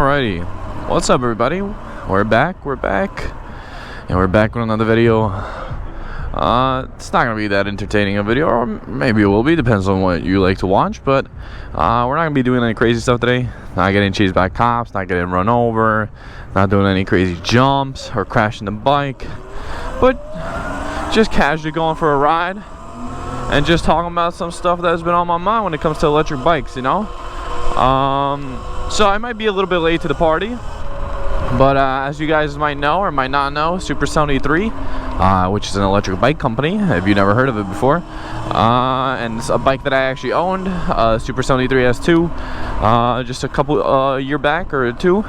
Alrighty, what's up everybody? We're back, and we're back with another video. It's not gonna be that entertaining a video, or maybe it will be, depends on what you like to watch, but we're not gonna be doing any crazy stuff today. Not getting chased by cops, not getting run over, not doing any crazy jumps or crashing the bike, but just casually going for a ride and just talking about some stuff that's been on my mind when it comes to electric bikes, you know. So I might be a little bit late to the party, but as you guys might know or might not know, SUPER73, which is an electric bike company, if you've never heard of it before, and it's a bike that I actually owned, SUPER73 S2, just a couple year back or two.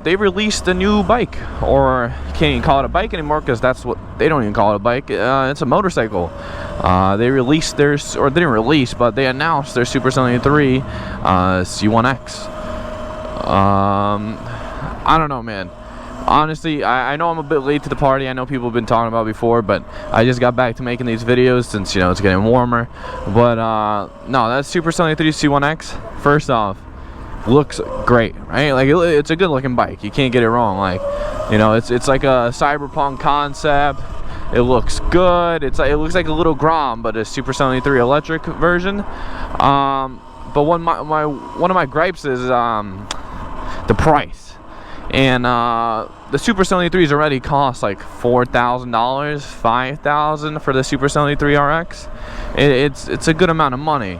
They released a new bike, or you can't even call it a bike anymore because that's what they don't even call it a bike. It's a motorcycle. They released theirs, or they didn't release, but they announced their SUPER73 C1X. I don't know, man. Honestly, I know I'm a bit late to the party. I know people have been talking about it before, but I just got back to making these videos since, you know, it's getting warmer. But no, that's SUPER73 C1X. First off, looks great, right? Like it's a good looking bike, you can't get it wrong. Like, you know, it's like a cyberpunk concept. It looks good. It looks like a little Grom, but a SUPER73 electric version. But one of my gripes is the price. And the SUPER73s already cost like $4,000, $5,000 for the SUPER73 RX. It's a good amount of money.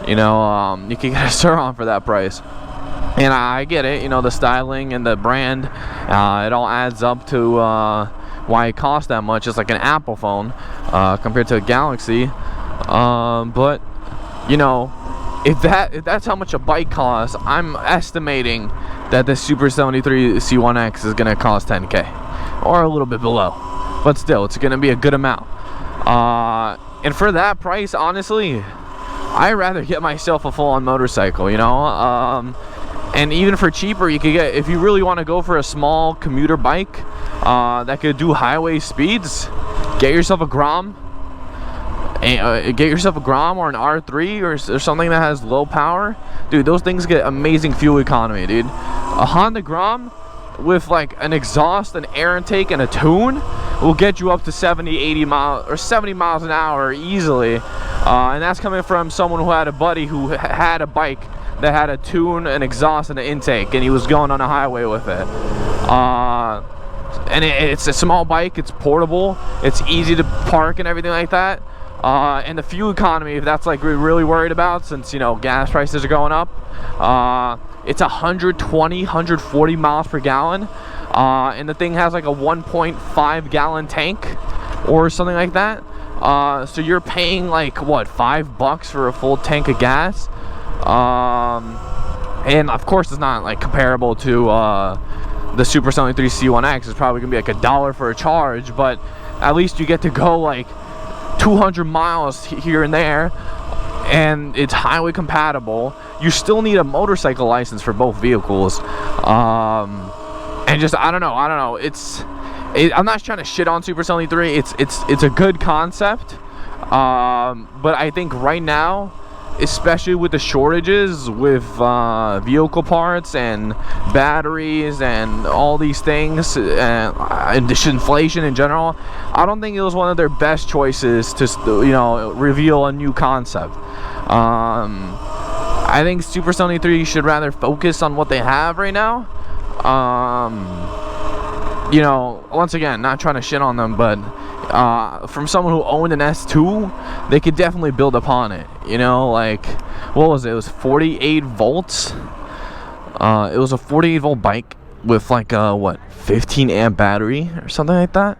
You know, you can get a Surron for that price. And I get it, you know, the styling and the brand, it all adds up to why it costs that much. It's like an Apple phone compared to a Galaxy. But, you know, if that's how much a bike costs, I'm estimating that the SUPER73 C1X is going to cost $10K. Or a little bit below. But still, it's going to be a good amount. And for that price, honestly, I'd rather get myself a full-on motorcycle, you know. And even for cheaper, you could get, if you really want to go for a small commuter bike that could do highway speeds, get yourself a Grom. And get yourself a Grom or an R3 or something that has low power. Dude, those things get amazing fuel economy, dude. A Honda Grom with like an exhaust, an air intake, and a tune will get you up to 70, 80 miles or 70 miles an hour easily. And that's coming from someone who had a buddy who had a bike that had a tune, an exhaust, and an intake, and he was going on a highway with it. And it's a small bike, it's portable, it's easy to park and everything like that. And the fuel economy, if that's like we're really worried about, since, you know, gas prices are going up, it's 120, 140 miles per gallon. And the thing has like a 1.5 gallon tank or something like that. So you're paying like, what, $5 for a full tank of gas? And of course it's not like comparable to the SUPER73 C1X. It's probably gonna be like $1 for a charge, but at least you get to go like 200 miles here and there, and it's highway compatible. You still need a motorcycle license for both vehicles. And just I don't know. I'm not trying to shit on SUPER73. It's a good concept, but I think right now, especially with the shortages with vehicle parts and batteries and all these things, and just inflation in general, I don't think it was one of their best choices to, you know, reveal a new concept. I think SUPER73 should rather focus on what they have right now. You know, once again, not trying to shit on them, but from someone who owned an S2, they could definitely build upon it. You know, like, what was it? It was 48 volts. It was a 48 volt bike with like a, what, 15 amp battery or something like that.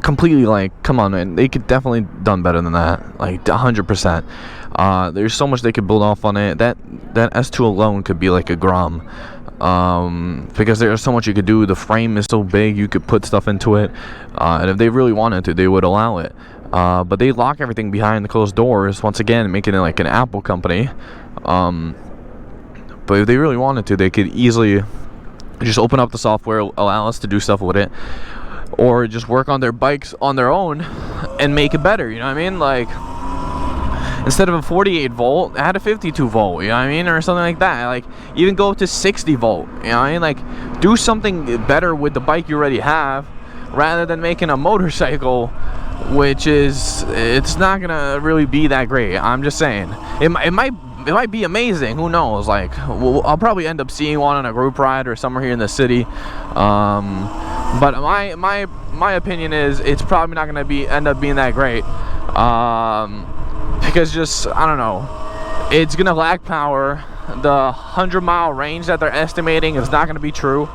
Completely, like, come on, man, they could definitely done better than that, like 100%. There's so much they could build off on it. That S2 alone could be like a Grom. Because there's so much you could do. The frame is so big, you could put stuff into it, and if they really wanted to, they would allow it. But they lock everything behind the closed doors, once again making it like an Apple company. But if they really wanted to, they could easily just open up the software, allow us to do stuff with it, or just work on their bikes on their own and make it better, you know what I mean? Like, instead of a 48 volt, add a 52 volt, you know what I mean, or something like that. Like, even go up to 60 volt, you know what I mean? Like, do something better with the bike you already have, rather than making a motorcycle, which is, it's not gonna really be that great. I'm just saying, it might be amazing, who knows. Like, I'll probably end up seeing one on a group ride or somewhere here in the city, but my opinion is it's probably not gonna end up being that great, because just, I don't know, it's gonna lack power. The 100-mile range that they're estimating is not gonna be true.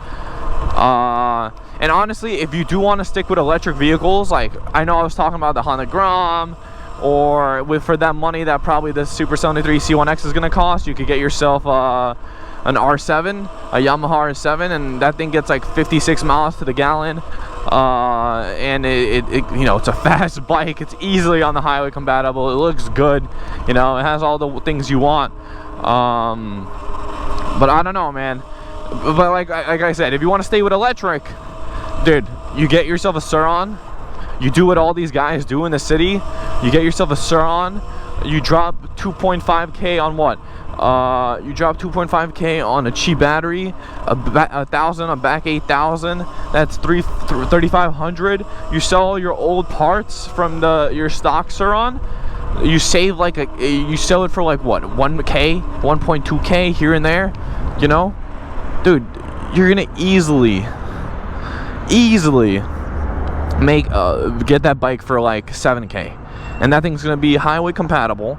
And honestly, if you do want to stick with electric vehicles, like, I know I was talking about the Honda Grom, or for that money that probably the SUPER73 C1X is going to cost, you could get yourself an R7, a Yamaha R7, and that thing gets like 56 miles to the gallon. And it you know, it's a fast bike. It's easily on the highway compatible. It looks good. You know, it has all the things you want. But I don't know, man. But like I said, if you want to stay with electric, dude, you get yourself a Surron. You do what all these guys do in the city. You get yourself a Surron. You drop 2.5K on what? You drop 2.5K on a cheap battery, a back 8,000. That's 3,500. You sell your old parts from your stock Surron. You save like you sell it for like what? 1K, 1.2K here and there. You know, dude, you're gonna easily make get that bike for like 7K, and that thing's gonna be highway compatible.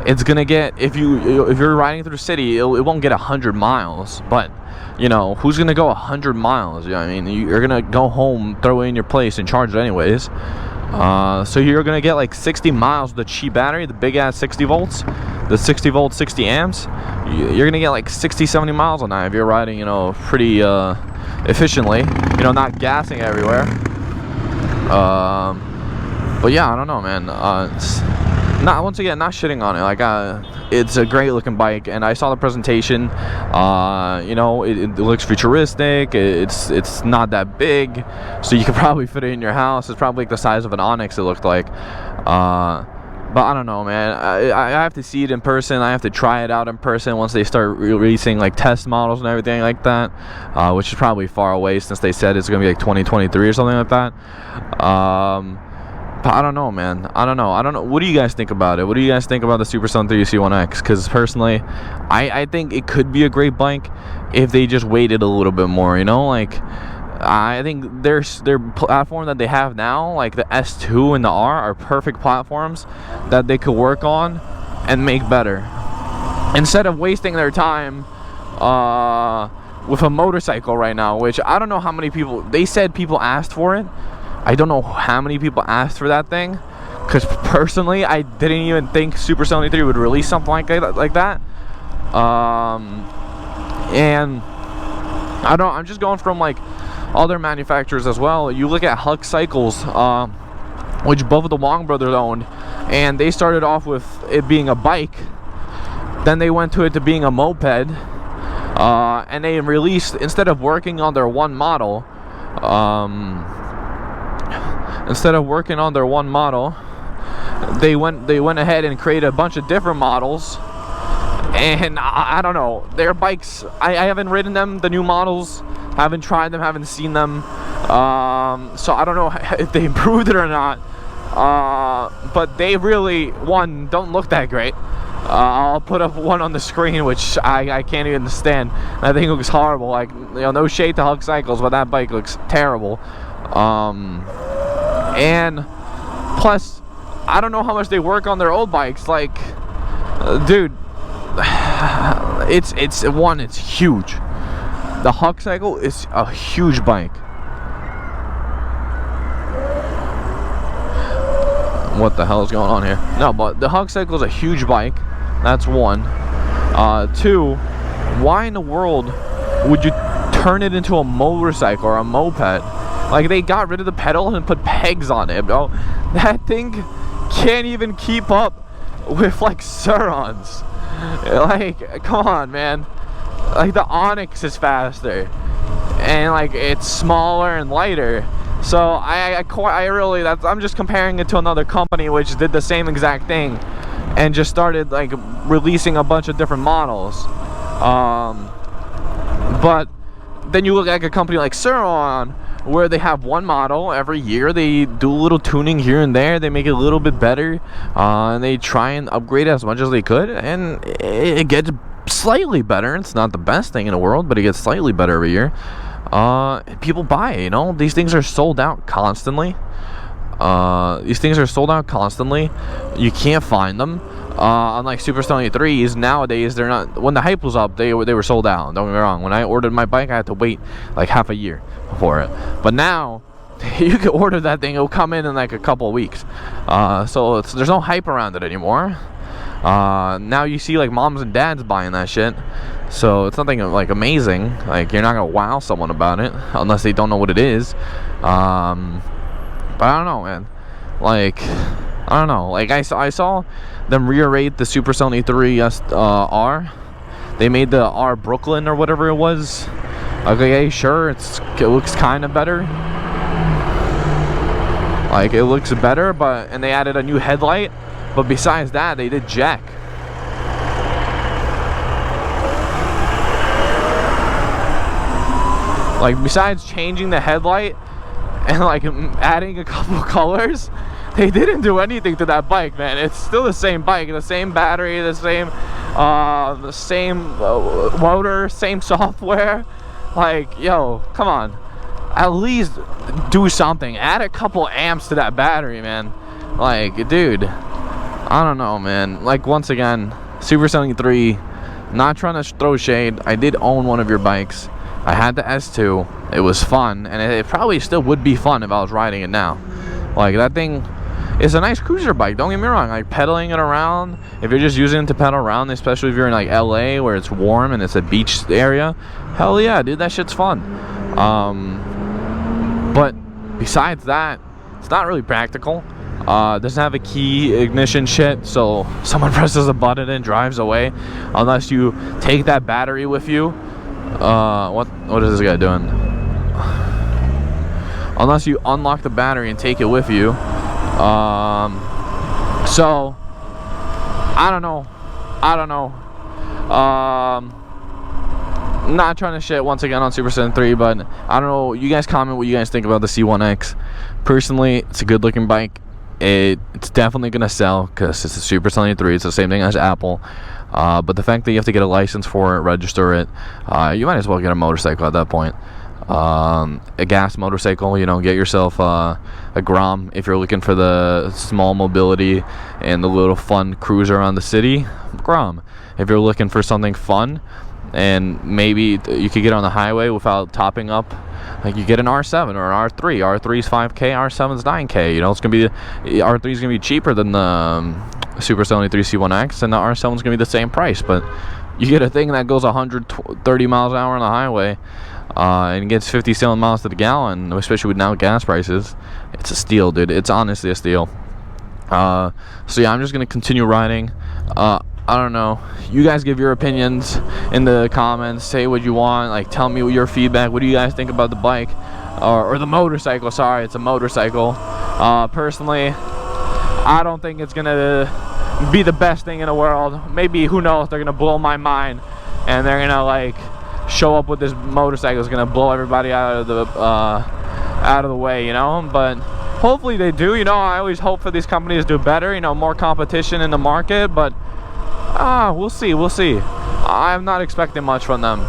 It's gonna get, if you're riding through the city, it won't get 100 miles, but you know, who's gonna go 100 miles? You know what I mean? You're gonna go home, throw it in your place, and charge it anyways. So you're gonna get like 60 miles with the cheap battery, the big ass 60 volts, the 60 volt 60 amps. You're gonna get like 60-70 miles on that if you're riding, you know, pretty efficiently, you know, not gassing everywhere. But yeah, I don't know, man. Once again, not shitting on it. Like, it's a great looking bike, and I saw the presentation. You know, it looks futuristic. It's not that big, so you could probably fit it in your house. It's probably like the size of an Onyx, it looked like. But I don't know, man. I have to see it in person. I have to try it out in person once they start releasing like test models and everything like that, which is probably far away since they said it's gonna be like 2023 or something like that. But I don't know, man. I don't know. What do you guys think about it? What do you guys think about the SUPER73 C1X? Because personally, I think it could be a great bike if they just waited a little bit more, you know? Like, I think their platform that they have now, like the S2 and the R, are perfect platforms that they could work on and make better, instead of wasting their time with a motorcycle right now, which I don't know how many people, they said people asked for it. I don't know how many people asked for that thing, because personally I didn't even think SUPER73 would release something like that. And I don't, I'm just going from like other manufacturers as well. You look at Huck Cycles, which both of the Wong brothers owned, and they started off with it being a bike, then they went to it to being a moped, and they released, instead of working on their one model, they went ahead and created a bunch of different models. And I don't know, their bikes, I haven't ridden them, the new models, haven't tried them, haven't seen them, so I don't know if they improved it or not, but they really, one, don't look that great. I'll put up one on the screen, which I can't even stand. I think it looks horrible. Like, you know, no shade to Huck Cycles, but that bike looks terrible. And plus, I don't know how much they work on their old bikes. Like, dude, it's huge. The Huck Cycle is a huge bike. What the hell is going on here? No, but the Huck Cycle is a huge bike. That's one. Two, why in the world would you turn it into a motorcycle or a moped? Like, they got rid of the pedal and put pegs on it, bro. That thing can't even keep up with like Surrons. Like, come on, man. Like, the Onyx is faster, and like it's smaller and lighter. So I really, I'm just comparing it to another company which did the same exact thing, and just started like releasing a bunch of different models. But then you look at a company like Surron, where they have one model every year. They do a little tuning here and there. They make it a little bit better, and they try and upgrade it as much as they could, and it gets slightly better. It's not the best thing in the world, but it gets slightly better every year. People buy it, you know. These things are sold out constantly. You can't find them. Unlike Super 73s, nowadays they're not. When the hype was up, they were sold out. Don't get me wrong. When I ordered my bike, I had to wait like half a year for it. But now you can order that thing; it'll come in like a couple of weeks. So there's no hype around it anymore. Now you see like moms and dads buying that shit. So it's nothing like amazing. Like, you're not gonna wow someone about it unless they don't know what it is. But I don't know, man. Like, I don't know. Like, I saw them rearrate the Super 73 R. They made the R Brooklyn or whatever it was. Okay, sure, it looks kind of better. Like, it looks better, and they added a new headlight. But besides that, they did jack. Like, besides changing the headlight and like adding a couple colors, they didn't do anything to that bike, man. It's still the same bike, the same battery, the same motor, same software. Like, yo, come on, at least do something. Add a couple amps to that battery, man. Like, dude, I don't know, man. Like, once again, Super 73, not trying to throw shade. I did own one of your bikes. I had the S2. It was fun, and it probably still would be fun if I was riding it now. Like, that thing is a nice cruiser bike, don't get me wrong. Like, pedaling it around, if you're just using it to pedal around, especially if you're in like LA where it's warm and it's a beach area, hell yeah, dude, that shit's fun. But besides that, it's not really practical. Doesn't have a key ignition shit, so someone presses a button and drives away, unless you take that battery with you. What is this guy doing? Unless you unlock the battery and take it with you. So I don't know. Not trying to shit once again on Super 73, but I don't know. You guys comment what you guys think about the C1X. Personally, it's a good looking bike. It's definitely gonna sell because it's a Super 73. It's the same thing as Apple. But the fact that you have to get a license for it, register it, you might as well get a motorcycle at that point. A gas motorcycle, you know, get yourself a Grom if you're looking for the small mobility and the little fun cruiser around the city. Grom. If you're looking for something fun and maybe you could get on the highway without topping up, like, you get an R7 or an R3. R3's 5K, R7's 9K. You know, it's gonna be R3's gonna be cheaper than the Super 73 C1X, and the R7's gonna be the same price. But you get a thing that goes 130 miles an hour on the highway, and gets 57 miles to the gallon, especially with now gas prices. It's a steal, dude. It's honestly a steal. So yeah, I'm just gonna continue riding. I don't know. You guys give your opinions in the comments. Say what you want. Like, tell me your feedback. What do you guys think about the bike or the motorcycle? Sorry, it's a motorcycle. Personally, I don't think it's gonna be the best thing in the world. Maybe, who knows? They're gonna blow my mind, and they're gonna like show up with this motorcycle. It's gonna blow everybody out of the way, you know. But hopefully they do. You know, I always hope for these companies to do better. You know, more competition in the market, but. We'll see. I'm not expecting much from them.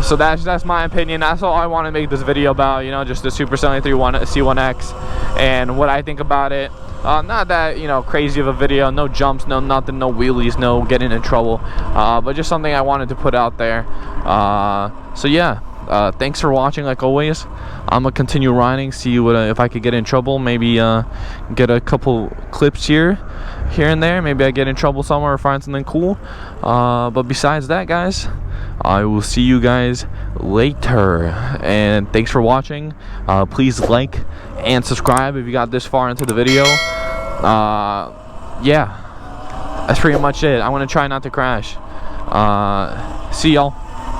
So that's my opinion. That's all I want to make this video about. You know, just the Super 73 C1X and what I think about it. Not that, you know, crazy of a video. No jumps, no nothing, no wheelies, no getting in trouble. But just something I wanted to put out there. So yeah. Thanks for watching. Like always, I'm gonna continue riding, see what if I could get in trouble, maybe get a couple clips here and there. Maybe I get in trouble somewhere or find something cool, but besides that, guys, I will see you guys later, and thanks for watching. Please like and subscribe if you got this far into the video. Yeah, that's pretty much it. I'm gonna try not to crash. See y'all.